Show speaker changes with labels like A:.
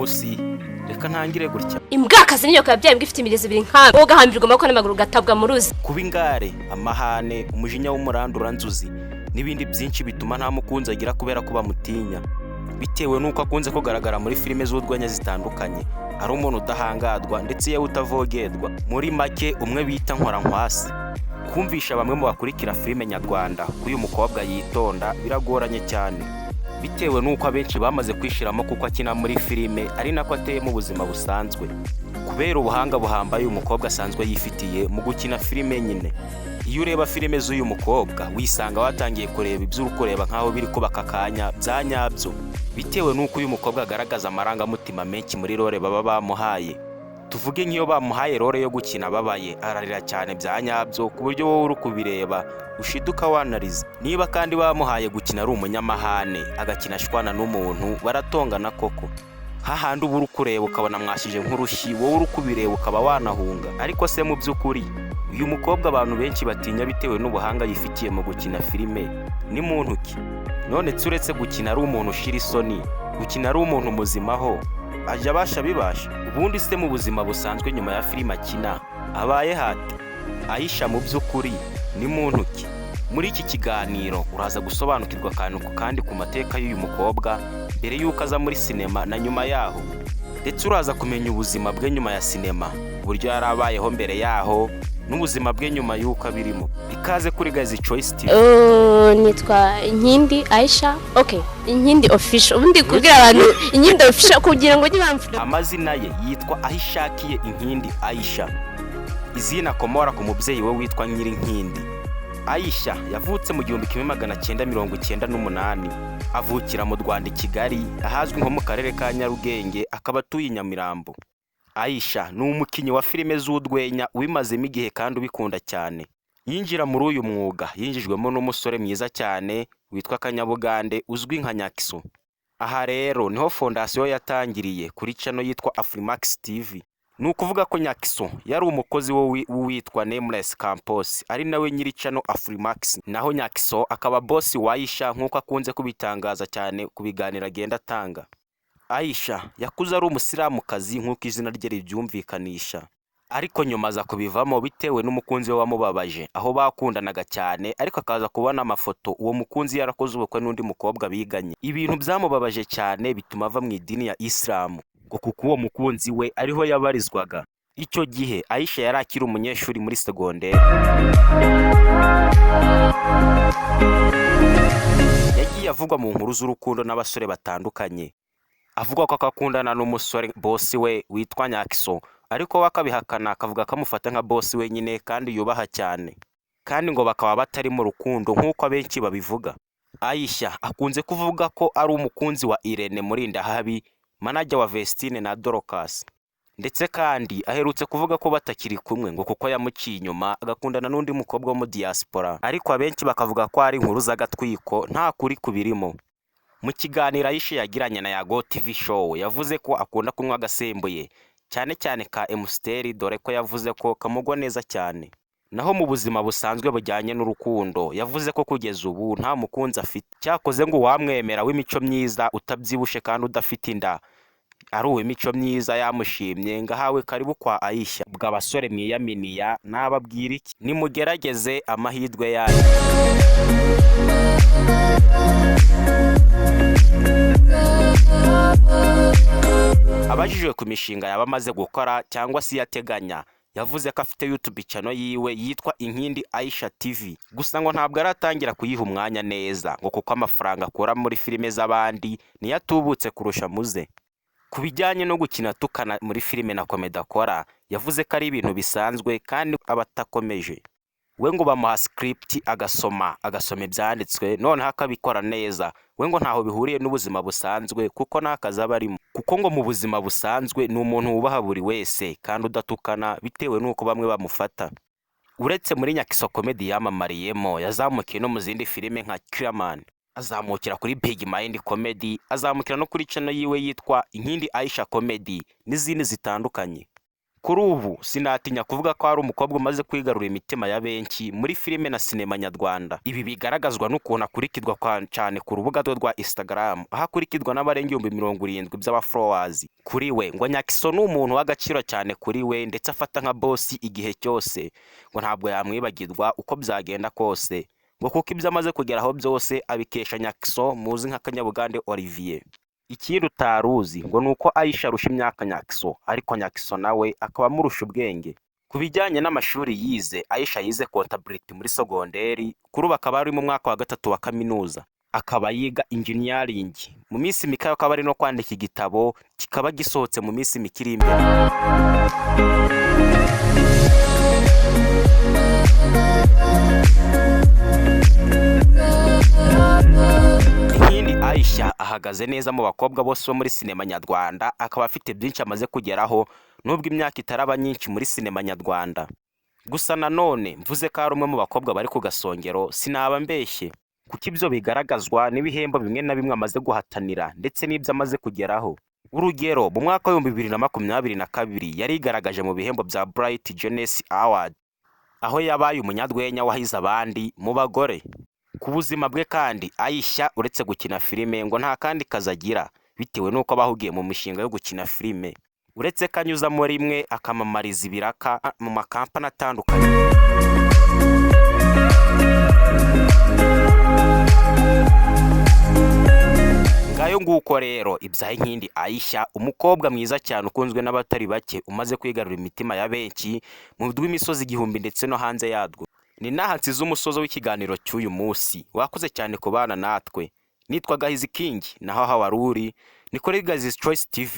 A: munsi reka ntangire gutya.
B: Imbwakazi niyo kabyaye mbwa ifite imigezi ibiri nkamwe ugahambirwa amaboko n'amaguru gatabwa mu ruzi.
A: Kuba ingare, amahane, umujinya w'umurandura nzuzi n'ibindi byinshi bituma nta mukunzi agira kubera ko bamutinya, bitewe nuko akunze kugaragara muri filime z'urwenya zitandukanye, ari umuntu udahangadwa ndetse yewe utavogerwa. Muri make umwe bita nkorankwasi. Kumvisha bamwe mu bakurikira filime nyarwanda uyu mukobwa yitonda biragoranye cyane, bitewe nuko abenshi bamaze kwishiramo kuko akina muri filime ari nako ateye mu buzima busanzwe, kubera ubuhanga buhambaye uyu mukobwa asanzwe yifitiye mu gukina filime nyine. Iyo ureba filime z'uyu mukobwa wisanga watangiye kureba ibyo uri kureba nkaho biri kubaka akanya bya nyabyo, bitewe nuko uyu mukobwa agaragaza amarangamutima menshi muri role baba bamuhaye. Tuvuge nk'iyo bamuhaye role yo gukina babaye ararira cyane bya nyabyo ku buryo wowe uri kubireba ushiduka wanariza. Niba kandi bamuhaye gukina ari umunyamahane agakina ashwana n'umuntu baratongana koko, hahandi uba uri kureba ukabona mwashije nk'urushi, wowe uri kubireba ukaba wanahunga. Ariko se mu by'ukuri uyu mukobwa abantu benshi batinya bitewe n'ubuhanga yifitiye mu gukina filime ni muntu ki? None uretse gukina ari umuntu ushira isoni, gukina ari umuntu muzimaho ajya abasha bibasha? Ubundi se mu buzima busanzwe nyuma ya filime akina abaye hate? Aisha mu by'ukuri ni muntu ki? Muri iki kiganiro uraza gusobanukirwa akantu kandi ku mateka y'uyu mukobwa mbere y'uko aza muri sinema na nyuma yaho, ndetse uraza kumenya ubuzima bwe nyuma ya sinema, uburyo yarabayeho mbere yaho n'ubuzima bwe nyuma y'uko abirimo. Ikaze kuri Gazi Choice TV.
B: Nitwa Inkindi Aisha. Okay, Inkindi official. Ubundi kubwira abantu Inkindi official kugira ngo ntibamfure.
A: Amazina ye yitwa Ahishakiye Inkindi Aisha. Izina komora ku mubyeyi we witwa Nyirinkindi. Aisha yavutse mu 1998, avukira mu Rwanda i Kigali ahazwi nko mu karere ka Nyarugenge, akaba atuye i Nyamirambo. Aisha ni umukinnyi wa filime z'urwenya ubimazemo igihe kandi ubikunda cyane. Yinjira muri uyu mwuga yinjijwemo n'umusore mwiza cyane witwa Kanyabugande uzwi nka Nyakiso. Aha rero niho fondasiyo yatangiriye kuri channel yitwa Afrimax TV. Ni ukuvuga ko Nyakiso yari umukozi witwa Nameless Campos ari nawe nyiri channel Afrimax, naho Nyakiso akaba boss wa Aisha nk'uko akunze kubitangaza cyane ku biganiro agenda atanga. Aisha yakuze ari umusiramukazi nk'uko izina rye ribyumvikanisha, ariko nyuma aza kubivamo bitewe n'umukunzi we wamubabaje, aho bakundanaga cyane ariko akaza kubona amafoto uwo mukunzi yarakoze ubukwe n'undi mukobwa biganye. Ibintu byamubabaje cyane bituma ava mu idini ya Islam ngo kuko uwo mukunzi we ariho yabarizwaga. Icyo gihe Aisha yari akiri umunyeshuri muri secondaire. Yagiye avugwa mu nkuru z'urukundo n'abasore batandukanye, avuga ko akakundana n'umusore boss we witwa Nyakiso, ariko wakabihakana akavuga ko amufata nka boss wenyine kandi yubaha cyane, kandi ngo bakaba batari mu rukundo nk'uko abenshi babivuga. Aisha akunze kuvuga ko ari umukunzi wa Irene Murindahabi, manager wa Vestine na Dorcas, ndetse kandi aherutse kuvuga ko batakiri kumwe ngo kuko yamuciye inyuma agakundana n'undi mukobwa wo mu diaspora, ariko abenshi bakavuga ko ari inkuru z'agatwiko nta kuri kubirimo. Mu kiganiro Aisha yagiranye na Yago TV show yavuze ko akunda kunywa agasembuye cyane cyane ka Amstel, dore ko yavuze ko kamugwa neza cyane. Naho mu buzima busanzwe bujyanye n'urukundo yavuze ko kugeza ubu nta mukunzi afite, cyakoze ngo wamwemera w'imico myiza utabyibushe kandi udafite inda ari uw'imico myiza yamushimye ngahawe karibu kwa Aisha. Bw'abasore mwiyaminiya nababwira iki? Nimugerageze amahirwe yanyu. Abajijwe ku mishinga yaba amaze gukora cyangwa se yateganya, yavuze ko afite YouTube channel yiwe yitwa Inkindi Aisha TV, gusa ngo ntabwo aratangira kuyiha umwanya neza ngo kuko amafaranga akora muri filime z'abandi niyo atubutse kurusha muze. Ku bijyanye no gukina tukana muri filime na komedi akora, yavuze ko ari ibintu bisanzwe kandi abatakomeje. We ngo bamuha script agasoma ibyanditswe noneho akabikora neza. We ngo ntaho bihuriye n'ubuzima busanzwe kuko nakaza barimo, kuko ngo mu buzima busanzwe ni umuntu wubaha buri wese kandi udatukana bitewe n'uko bamwe bamufata. Uretse muri Nyakiso comedy yamamariyemo, yazamukiye no mu zindi filime nka Kiraman, azamukira kuri Big Mind Comedy, azamukira no kuri channel yiwe yitwa Inkindi Aisha Comedy n'izindi zitandukanye. Kuri ubu sinatinya kuvuga ko hari umukobwa umaze kwigarura imitima ya benshi muri filime na sinema nyarwanda. Ibi bigaragazwa n'ukuntu akurikirwa cyane ku rubuga rwe rwa Instagram, aho akurikirwa n'abarenga 70,000 by'abafollowers. Kuri we ngo Nyakiso ni umuntu w'agaciro cyane kuri we, ndetse afata nka boss igihe cyose, ngo ntabwo yamwibagirwa uko byagenda kose, ngo kuko ibyo amaze kugeraho byose abikesha Nyakiso muzi nka Kanyabugande Olivier. Ikindi utaruzi ngo nuko Aisha arusha imyaka Nyakiso, ariko Nyakiso nawe akaba amurusha ubwenge. Ku bijyanye n'amashuri yize, Aisha yize contability muri segonderi, kuri ubu akaba ari mu mwaka wa 3 wa kaminuza, akaba yiga engineering. Mu minsi mike akaba ari no kwandika igitabo kikaba gisohotse mu minsi mikiri imbere. Aisha ahagaze neza mu bakobwa bose bo muri sinema nyarwanda, akaba afite byinshi amaze kugeraho nubwo imyaka itaraba nyinshi muri sinema nyarwanda. Gusa nanone mvuze ko ari umwe mu bakobwa bari ku gasongero sinaba mbeshye, kuko ibyo bigaragazwa n'ibihembo bimwe na bimwe amaze guhatanira ndetse n'ibyo amaze kugeraho. Urugero, mu mwaka wa 2022 yarigaragaje mu bihembo bya Bright Genius Award, aho yabaye umunyarwenya wahize abandi mu bagore. Ku buzima bwe kandi Aisha uretse gukina filime ngo nta kandi kazagira, bitewe nuko abahugiye mu mishinga yo gukina filime, uretse kanyuza muri imwe akamamariza ibiraka mu makampani atandukanye. Ngayo nguko rero ibyaye nkindi Aisha, umukobwa mwiza cyane ukunzwe n'abatari bake, umaze kwigarura imitima ya benshi mu rw'imisozi igihumbi ndetse no hanze yadwo. Ni naha nsize umusozo w'ikiganiro cy'uyu munsi. Wakoze cyane kubana natwe. Nitwa Gahizi King, naho hawaruri ni kuri Gahizi Choice TV.